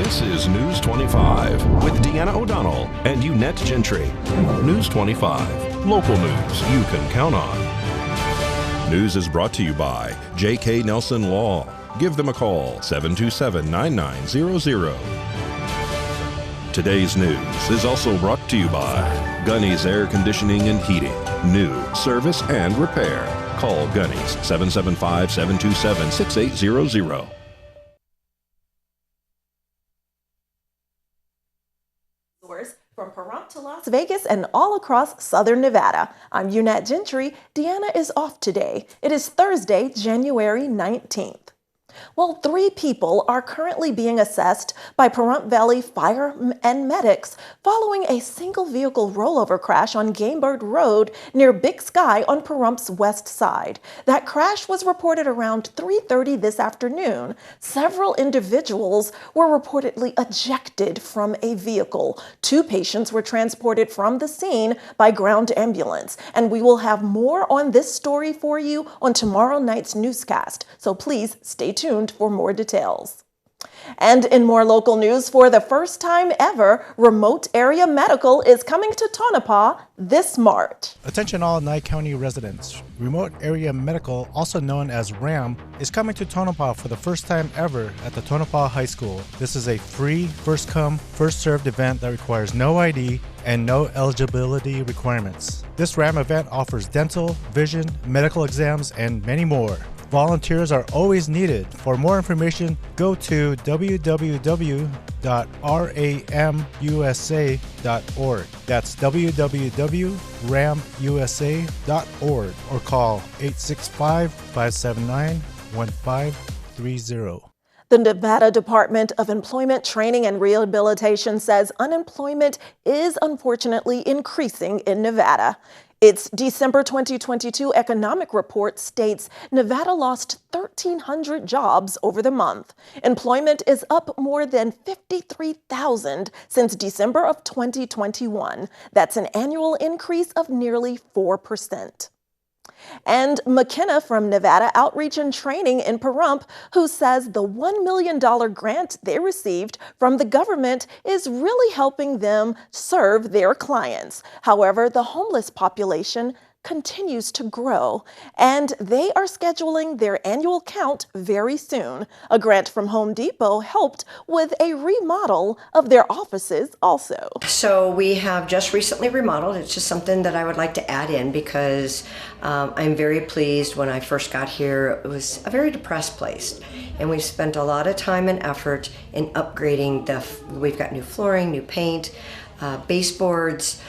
This is News 25 with Deanna O'Donnell and Unette Gentry. News 25, local news you can count on. News is brought to you by J.K. Nelson Law. Give them a call, 727-9900. Today's news is also brought to you by Gunny's Air Conditioning and Heating. New service and repair. Call Gunny's 775-727-6800. From Pahrump to Las Vegas and all across southern Nevada. I'm Unette Gentry. Deanna is off today. It is Thursday, January 19th. Well, 3 people are currently being assessed by Pahrump Valley Fire and Medics following a single vehicle rollover crash on Gamebird Road near Big Sky on Pahrump's west side. That crash was reported around 3:30 this afternoon. Several individuals were reportedly ejected from a vehicle. 2 patients were transported from the scene by ground ambulance. And we will have more on this story for you on tomorrow night's newscast. So please stay tuned for more details. And in more local news, for the first time ever, Remote Area Medical is coming to Tonopah this March. Attention all Nye County residents. Remote Area Medical, also known as RAM, is coming to Tonopah for the first time ever at the Tonopah High School. This is a free, first-come, first-served event that requires no ID and no eligibility requirements. This RAM event offers dental, vision, medical exams, and many more. Volunteers are always needed. For more information, go to www.ramusa.org. That's www.ramusa.org or call 865-579-1530. The Nevada Department of Employment, Training, and Rehabilitation says unemployment is unfortunately increasing in Nevada. Its December 2022 economic report states Nevada lost 1,300 jobs over the month. Employment is up more than 53,000 since December of 2021. That's an annual increase of nearly 4%. And McKenna from Nevada Outreach and Training in Pahrump, who says the $1 million grant they received from the government is really helping them serve their clients. However, the homeless population continues to grow, and they are scheduling their annual count very soon. A grant from Home Depot helped with a remodel of their offices also. So we have just recently remodeled. It's just something that I would like to add in because I'm very pleased. When I first got here, it was a very depressed place, and we spent a lot of time and effort in upgrading we've got new flooring, new paint, baseboards,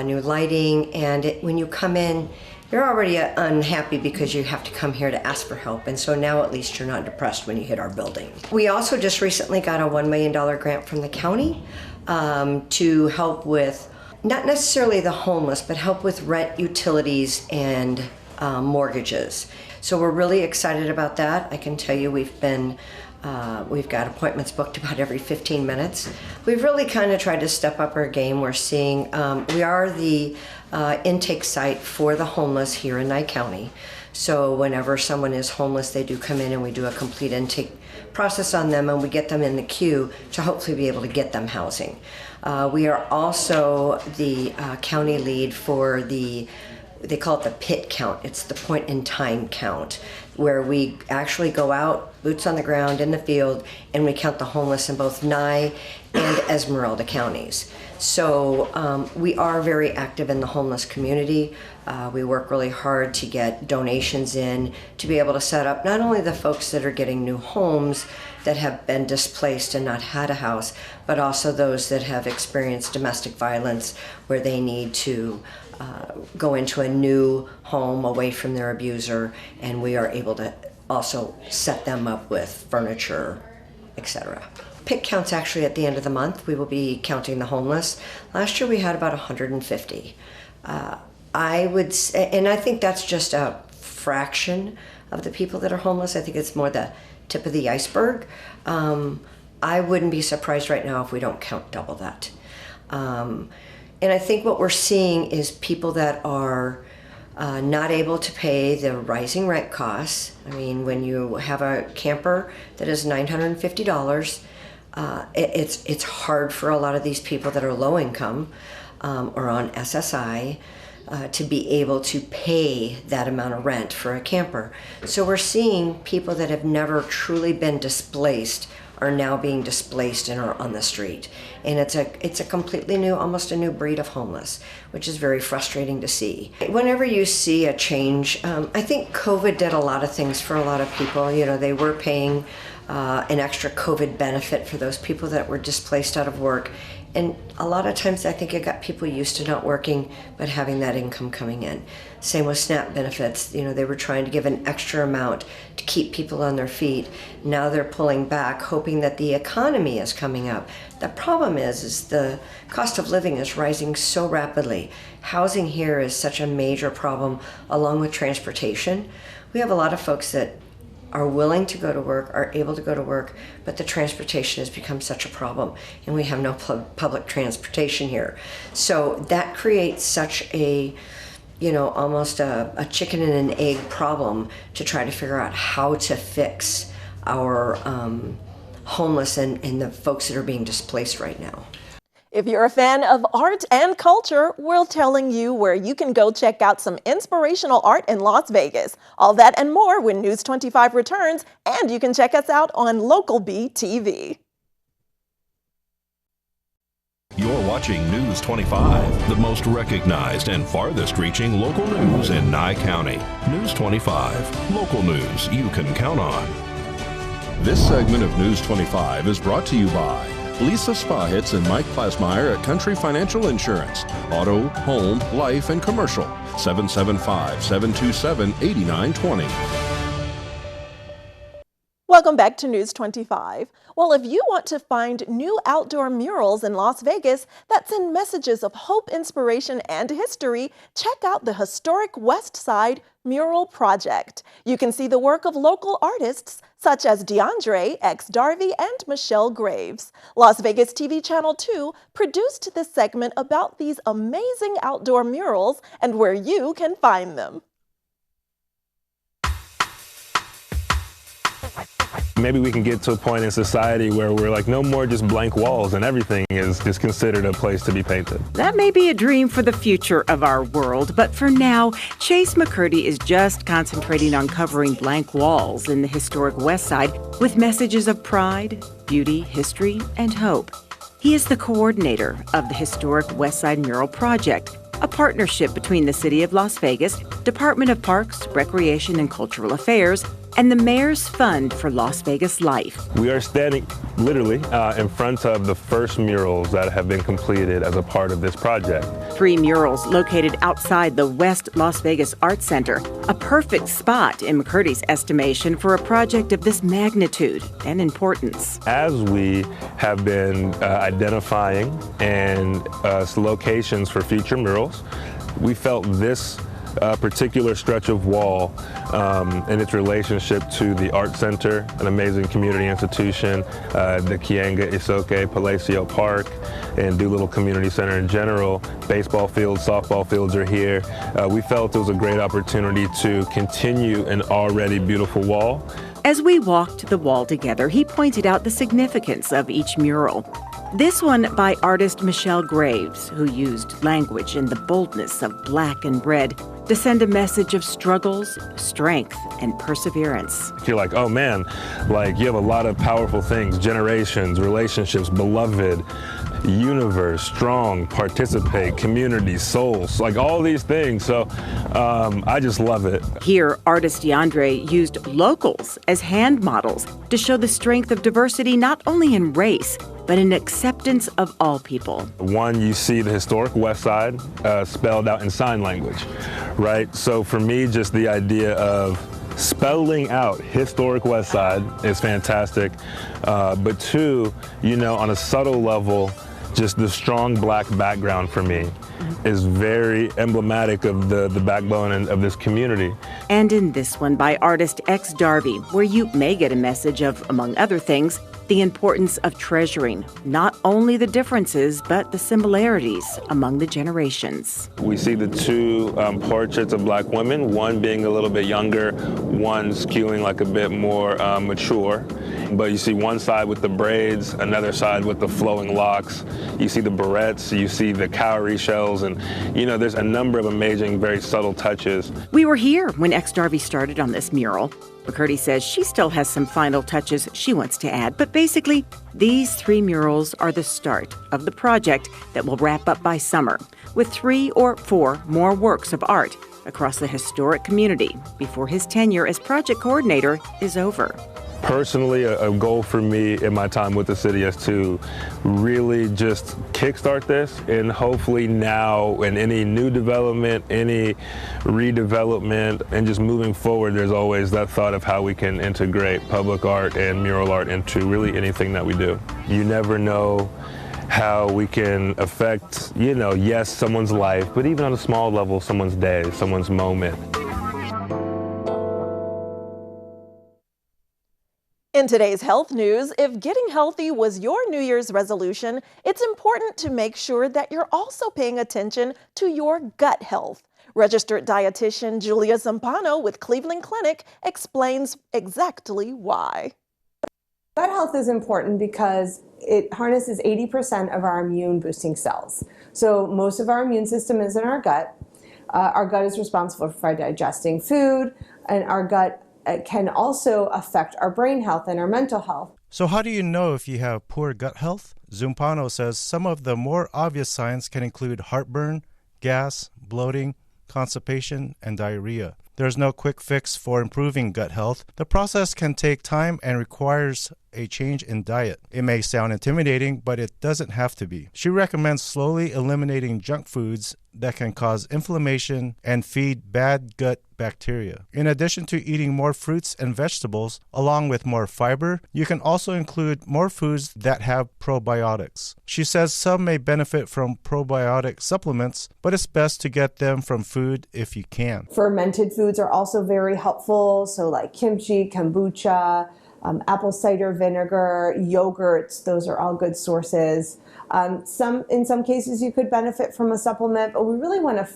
new lighting, and when you come in, you're already unhappy because you have to come here to ask for help, and so now at least you're not depressed when you hit our building. We also just recently got a $1 million grant from the county to help with, not necessarily the homeless, but help with rent, utilities, and mortgages. So we're really excited about that. I can tell you we've got appointments booked about every 15 minutes. We've really kind of tried to step up our game. We're seeing, we are the intake site for the homeless here in Nye County. So whenever someone is homeless, they do come in and we do a complete intake process on them, and we get them in the queue to hopefully be able to get them housing. We are also the county lead for they call it the PIT count. It's the point in time count, where we actually go out, boots on the ground in the field, and we count the homeless in both Nye and Esmeralda counties. So we are very active in the homeless community. We work really hard to get donations in to be able to set up not only the folks that are getting new homes that have been displaced and not had a house, but also those that have experienced domestic violence where they need to go into a new home away from their abuser, and we are able to also set them up with furniture, etc. PIT counts actually at the end of the month. We will be counting the homeless. Last year we had about 150. I would say, and I think that's just a fraction of the people that are homeless. I think it's more the tip of the iceberg. I wouldn't be surprised right now if we don't count double that. And I think what we're seeing is people that are not able to pay the rising rent costs. I mean, when you have a camper that is $950, It's hard for a lot of these people that are low income or on SSI to be able to pay that amount of rent for a camper. So we're seeing people that have never truly been displaced are now being displaced and are on the street. And it's a completely new, almost a new breed of homeless, which is very frustrating to see. Whenever you see a change, I think COVID did a lot of things for a lot of people. You know, they were paying an extra COVID benefit for those people that were displaced out of work. And a lot of times I think it got people used to not working, but having that income coming in. Same with SNAP benefits. You know, they were trying to give an extra amount to keep people on their feet. Now they're pulling back, hoping that the economy is coming up. The problem is the cost of living is rising so rapidly. Housing here is such a major problem, along with transportation. We have a lot of folks that are willing to go to work, are able to go to work, but the transportation has become such a problem, and we have no public transportation here. So that creates such a, you know, almost a chicken and an egg problem to try to figure out how to fix our homeless and the folks that are being displaced right now. If you're a fan of art and culture, we're telling you where you can go check out some inspirational art in Las Vegas. All that and more when News 25 returns, and you can check us out on Local B TV. You're watching News 25, the most recognized and farthest reaching local news in Nye County. News 25, local news you can count on. This segment of News 25 is brought to you by Lisa Spahitz and Mike Plasmeyer at Country Financial Insurance. Auto, home, life, and commercial. 775-727-8920. Welcome back to News 25. Well, if you want to find new outdoor murals in Las Vegas that send messages of hope, inspiration, and history, check out the historic West Side Mural Project. You can see the work of local artists such as DeAndre, X Darby, and Michelle Graves. Las Vegas TV Channel 2 produced this segment about these amazing outdoor murals and where you can find them. Maybe we can get to a point in society where we're like, no more just blank walls and everything is just considered a place to be painted. That may be a dream for the future of our world, but for now, Chase McCurdy is just concentrating on covering blank walls in the historic West Side with messages of pride, beauty, history, and hope. He is the coordinator of the historic West Side Mural Project, a partnership between the City of Las Vegas, Department of Parks, Recreation, and Cultural Affairs, and the Mayor's Fund for Las Vegas Life. We are standing literally in front of the first murals that have been completed as a part of this project. 3 murals located outside the West Las Vegas Arts Center, a perfect spot in McCurdy's estimation for a project of this magnitude and importance. As we have been identifying and locations for future murals, we felt this particular stretch of wall and its relationship to the Art Center, an amazing community institution, the Kianga Isoke Palacio Park, and Doolittle Community Center in general. Baseball fields, softball fields are here. We felt it was a great opportunity to continue an already beautiful wall. As we walked the wall together, he pointed out the significance of each mural. This one by artist Michelle Graves, who used language and the boldness of black and red to send a message of struggles, strength, and perseverance. You're like, oh man, like you have a lot of powerful things, generations, relationships, beloved, universe, strong, participate, community, souls, like all these things. So I just love it. Here, artist DeAndre used locals as hand models to show the strength of diversity not only in race, but in acceptance of all people. One, you see the historic West Side spelled out in sign language, right? So for me, just the idea of spelling out historic West Side is fantastic. But 2, you know, on a subtle level, just the strong black background for me is very emblematic of the backbone of this community. And in this one by artist X Darby, where you may get a message of, among other things, the importance of treasuring not only the differences, but the similarities among the generations. We see the 2 portraits of black women, one being a little bit younger, one skewing like a bit more mature. but you see one side with the braids, another side with the flowing locks. You see the barrettes, you see the cowrie shells, and there's a number of amazing, very subtle touches. We were here when ex-Darby started on this mural. McCurdy says she still has some final touches she wants to add, but basically, these 3 murals are the start of the project that will wrap up by summer, with 3 or 4 more works of art across the historic community before his tenure as project coordinator is over. Personally, a goal for me in my time with the city is to really just kickstart this, and hopefully now in any new development, any redevelopment, and just moving forward, there's always that thought of how we can integrate public art and mural art into really anything that we do. You never know how we can affect, yes, someone's life, but even on a small level, someone's day, someone's moment. In today's health news, if getting healthy was your New Year's resolution, it's important to make sure that you're also paying attention to your gut health. Registered dietitian Julia Zampano with Cleveland Clinic explains exactly why. Gut health is important because it harnesses 80% of our immune boosting cells. So most of our immune system is in our gut. Our gut is responsible for digesting food, and our gut can also affect our brain health and our mental health. So how do you know if you have poor gut health? Zumpano says some of the more obvious signs can include heartburn, gas, bloating, constipation, and diarrhea. There's no quick fix for improving gut health. The process can take time and requires a change in diet. It may sound intimidating, but it doesn't have to be. She recommends slowly eliminating junk foods that can cause inflammation and feed bad gut bacteria. In addition to eating more fruits and vegetables, along with more fiber, you can also include more foods that have probiotics. She says some may benefit from probiotic supplements, but it's best to get them from food if you can. Fermented foods are also very helpful, so like kimchi, kombucha, apple cider vinegar, yogurts, those are all good sources. In some cases you could benefit from a supplement, but we really want to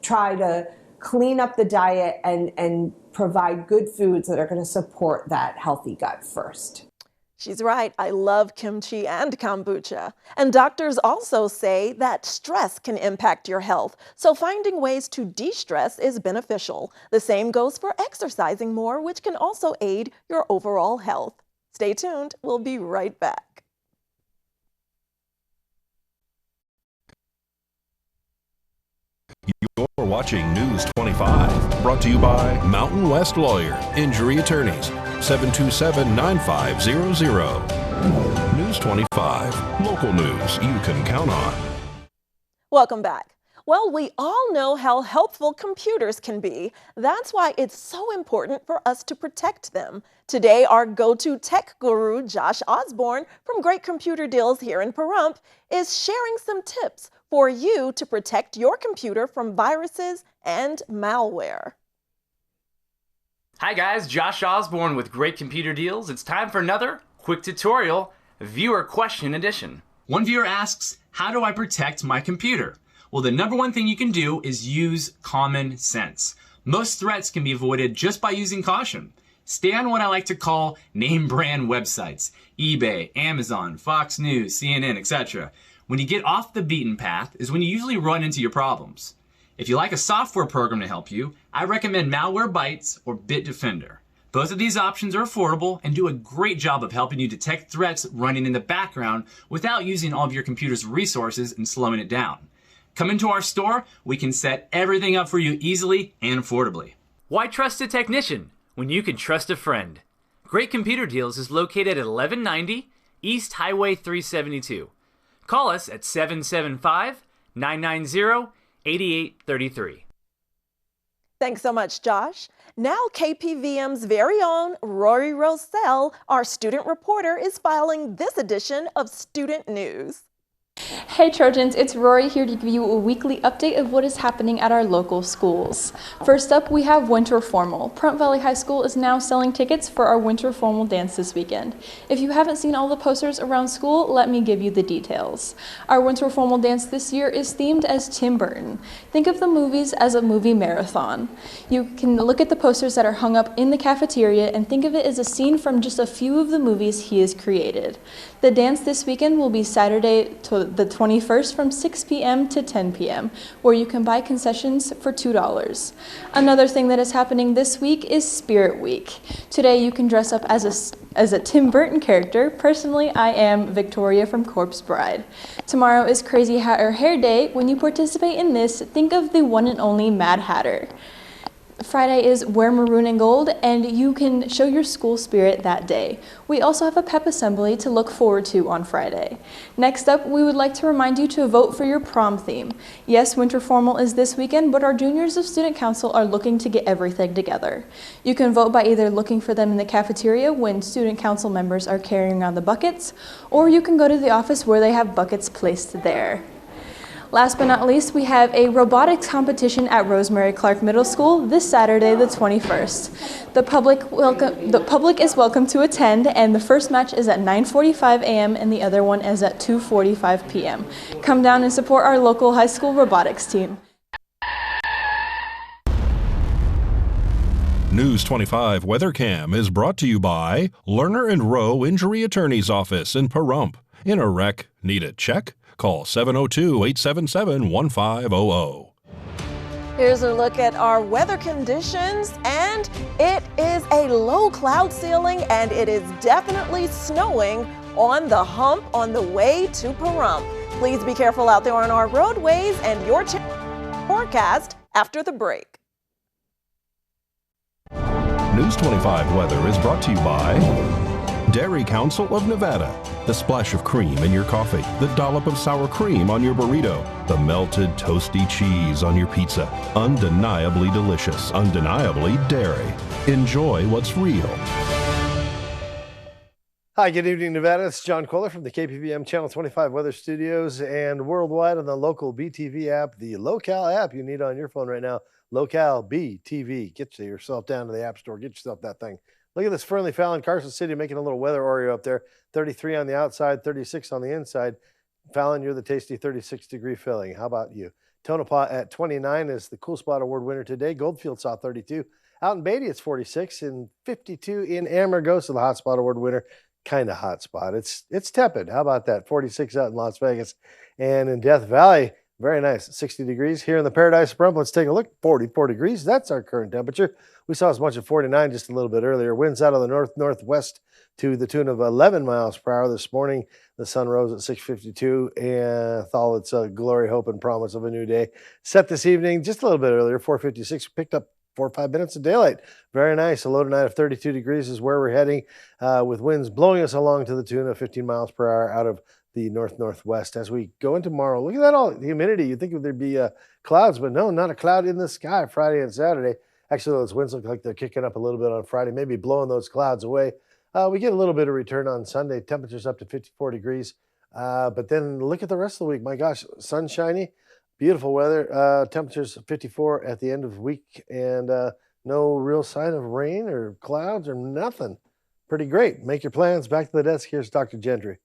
try to clean up the diet and provide good foods that are going to support that healthy gut first. She's right. I love kimchi and kombucha. And doctors also say that stress can impact your health, so finding ways to de-stress is beneficial. The same goes for exercising more, which can also aid your overall health. Stay tuned. We'll be right back. You're watching News 25, brought to you by Mountain West Lawyer, Injury Attorneys, 727-9500. News 25, local news you can count on. Welcome back. Well, we all know how helpful computers can be. That's why it's so important for us to protect them. Today, our go-to tech guru, Josh Osborne from Great Computer Deals here in Pahrump, is sharing some tips for you to protect your computer from viruses and malware. Hi guys, Josh Osborne with Great Computer Deals. It's time for another quick tutorial, viewer question edition. One viewer asks, how do I protect my computer? Well, the number one thing you can do is use common sense. Most threats can be avoided just by using caution. Stay on what I like to call name brand websites, eBay, Amazon, Fox News, CNN, etc. When you get off the beaten path is when you usually run into your problems. If you like a software program to help you, I recommend Malwarebytes or Bitdefender. Both of these options are affordable and do a great job of helping you detect threats running in the background without using all of your computer's resources and slowing it down. Come into our store, we can set everything up for you easily and affordably. Why trust a technician when you can trust a friend? Great Computer Deals is located at 1190 East Highway 372. Call us at 775-990-8833. Thanks so much, Josh. Now KPVM's very own Rory Rosell, our student reporter, is filing this edition of Student News. Hey Trojans, it's Rory here to give you a weekly update of what is happening at our local schools. First up, we have Winter Formal. Pahrump Valley High School is now selling tickets for our Winter Formal dance this weekend. If you haven't seen all the posters around school, let me give you the details. Our Winter Formal dance this year is themed as Tim Burton. Think of the movies as a movie marathon. You can look at the posters that are hung up in the cafeteria and think of it as a scene from just a few of the movies he has created. The dance this weekend will be Saturday the 21st from 6 p.m. to 10 p.m., where you can buy concessions for $2. Another thing that is happening this week is Spirit Week. Today you can dress up as a Tim Burton character. Personally, I am Victoria from Corpse Bride. Tomorrow is Crazy Hatter Hair Day. When you participate in this, think of the one and only Mad Hatter. Friday is Wear Maroon and Gold, and you can show your school spirit that day. We also have a pep assembly to look forward to on Friday. Next up, we would like to remind you to vote for your prom theme. Yes, Winter Formal is this weekend, but our juniors of Student Council are looking to get everything together. You can vote by either looking for them in the cafeteria when Student Council members are carrying around the buckets, or you can go to the office where they have buckets placed there. Last but not least, we have a robotics competition at Rosemary Clark Middle School this Saturday, the 21st. The public is welcome to attend, and the first match is at 9:45 a.m. and the other one is at 2:45 p.m. Come down and support our local high school robotics team. News 25 Weather Cam is brought to you by Lerner and Rowe Injury Attorney's Office in Pahrump. In a wreck, need a check? Call 702-877-1500. Here's a look at our weather conditions, and it is a low cloud ceiling, and it is definitely snowing on the hump on the way to Pahrump. Please be careful out there on our roadways, and your forecast after the break. News 25 weather is brought to you by Dairy Council of Nevada. The splash of cream in your coffee, the dollop of sour cream on your burrito, the melted toasty cheese on your pizza. Undeniably delicious, undeniably dairy. Enjoy what's real. Hi, good evening, Nevada. It's John Kohler from the KPVM Channel 25 Weather Studios and worldwide on the local BTV app, the Local app you need on your phone right now. Local BTV. Get yourself down to the App Store. Get yourself that thing. Look at this Fernley Fallon, Carson City making a little weather Oreo up there. 33 on the outside, 36 on the inside. Fallon, you're the tasty 36-degree filling. How about you? Tonopah at 29 is the Cool Spot Award winner today. Goldfield saw 32. Out in Beatty, it's 46 and 52 in Amargosa, the Hot Spot Award winner. Kind of hot spot. It's tepid. How about that? 46 out in Las Vegas. And in Death Valley, very nice, 60 degrees. Here in the Paradise of Pahrump, let's take a look. 44 degrees. That's our current temperature. We saw as much as 49 just a little bit earlier. Winds out of the north-northwest to the tune of 11 miles per hour this morning. The sun rose at 6:52 and with all its glory, hope, and promise of a new day. Set this evening just a little bit earlier, 4:56. Picked up 4 or 5 minutes of daylight. Very nice. A low tonight of 32 degrees is where we're heading, with winds blowing us along to the tune of 15 miles per hour out of the north-northwest. As we go into tomorrow, look at that, all the humidity. You'd think there'd be clouds, but no, not a cloud in the sky Friday and Saturday. Actually, those winds look like they're kicking up a little bit on Friday, maybe blowing those clouds away. We get a little bit of return on Sunday. Temperatures up to 54 degrees. But then look at the rest of the week. My gosh, sunshiny, beautiful weather. Temperatures 54 at the end of the week, and no real sign of rain or clouds or nothing. Pretty great. Make your plans. Back to the desk. Here's Dr. Gentry.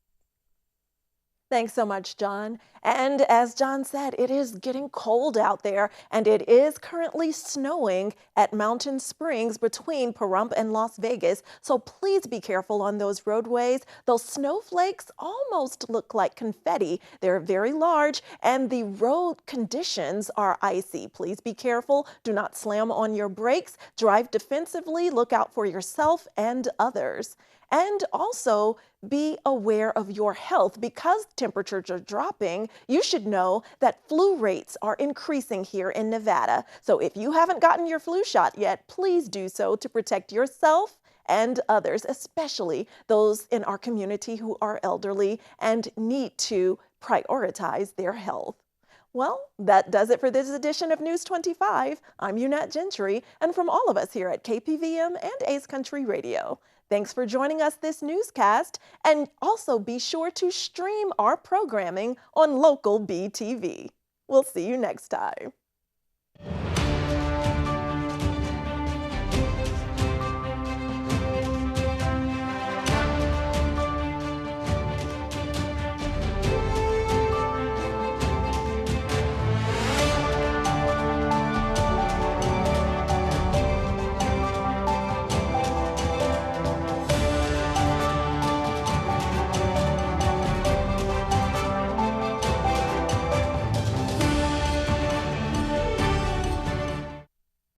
Thanks so much, John. And as John said, it is getting cold out there, and it is currently snowing at Mountain Springs between Pahrump and Las Vegas. So please be careful on those roadways. Those snowflakes almost look like confetti. They're very large, and the road conditions are icy. Please be careful. Do not slam on your brakes. Drive defensively. Look out for yourself and others. And also be aware of your health. Because temperatures are dropping, you should know that flu rates are increasing here in Nevada. So if you haven't gotten your flu shot yet, please do so to protect yourself and others, especially those in our community who are elderly and need to prioritize their health. Well, that does it for this edition of News 25. I'm Unette Gentry, and from all of us here at KPVM and Ace Country Radio, Thanks for joining us this newscast, and also be sure to stream our programming on local BTV. We'll see you next time.